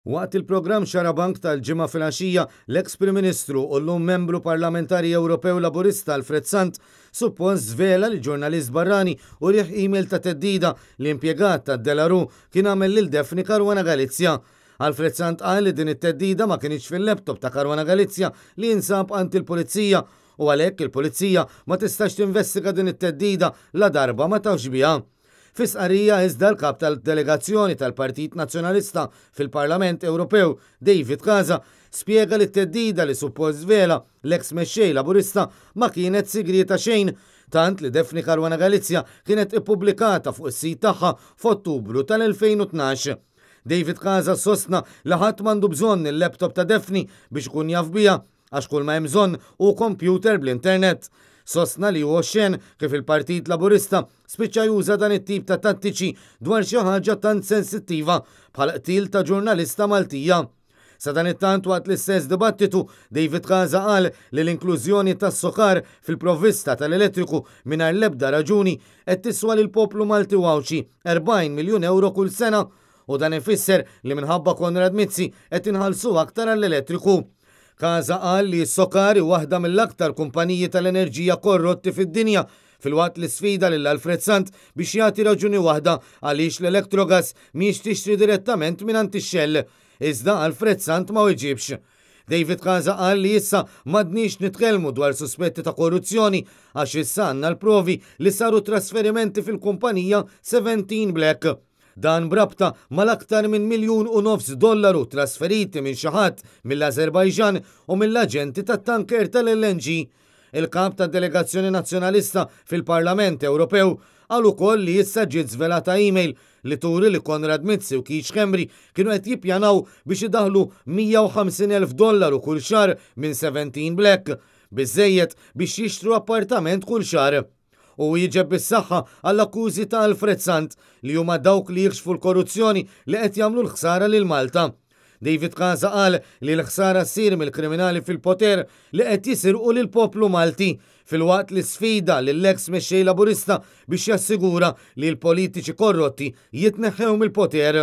Waqt il-programm Xarabank tal-ġimgħa filgħaxija, l-eks Prim Ministru u llum membru parlamentari Ewropew Laburista Alfred Sant suppost żvela li ġurnalist barrani u rieħ email ta' teddida li impjegat ta' Delaru kien għamel lil Defni Caruana Galizia. Alfred Sant qal li din it-teddida ma kienx fil-laptop ta' Caruana Galizia li jinsab għand il-Pulizija u għalhekk il-Pulizija ma tistax tinvestiga din it-teddida la darba ma tawx biha. Fisqarija iżda l-kap tal-delegazzjoni tal-Partit Nazzjonalista fil-Parlament Ewropew, David Casa, spjega li t-teddida li suppost żvela l-eks mexxej Laburista ma kienet sigrita xejn, tant li Defni Caruana Galizia kienet ippubblikata fuq is-sit tagħha f'Ottubru tal-2012. David Casa sostna li ħadd m'għandu bżonn il-laptop ta' Defni biex ikun jaf biha għax kull ma hemm bżonn hu computer bl-internet. Sostna li huwa xen kif il-Partit Laburista spiċċa juża dan it-tip ta' tattiċi dwar xi ħaġa tant sensittiva bħal qtil ta' ġurnalista Maltija. Sa dan it-tant waqt l-istess dibattitu, David Casa qal li l-inklużjoni tas-sokar fil-provvista tal-elettriku mingħajr l-ebda raġuni qed tiswa lil poplu Malti wawċi 40 miljun euro kull sena u dan ifisser li minħabba Konrad Mizzi qed inħallsu aktar għall-elettriku. Casa qal li s-sokar waħda mill-aktar kumpaniji tal-enerġija korrotti fid-dinja fil-waqt li sfida lil Alfred Sant biex jagħti raġuni waħda għaliex l-Electrogas mhix tixtri direttament mingħand ix-Shell. Iżda Alfred Sant ma weġibx. David Casa qal li issa m'għadniex nitkellmu dwar suspetti ta' korruzzjoni għax issa għandna l-provi li saru trasferimenti fil-kumpanija 17 Black. Dan brabta mal-aktar minn $1.5 miljun trasferiti minn xi ħadd mill-Azerbajġan u mill-aġenti tat-tanker tal-LNG. Il-kap tad-Delegazzjoni Nazzjonalista fil-Parlament Ewropew qal ukoll li issa ġiet żvelata email li turi li Konrad Mizzi u Keith Schembri kienu qed jippjanaw biex idaħlu $150,000 kull xahar minn 17 Black, biżżejjed biex jixtru appartament kull xahar. U jiġeb bis-saħħa għall-akkużi ta' Alfred Sant li huma dawk li jikxfu l-korruzzjoni li qed jagħmlu l-ħsara lil Malta. David Casa qal li l-ħsara ssir mill-kriminali fil-poter li qed jisirqu lil poplu Malti filwaqt li sfida lill-eks mexxej Laburista biex jassigura li l-politiċi korrotti jitneħħew mill-poter.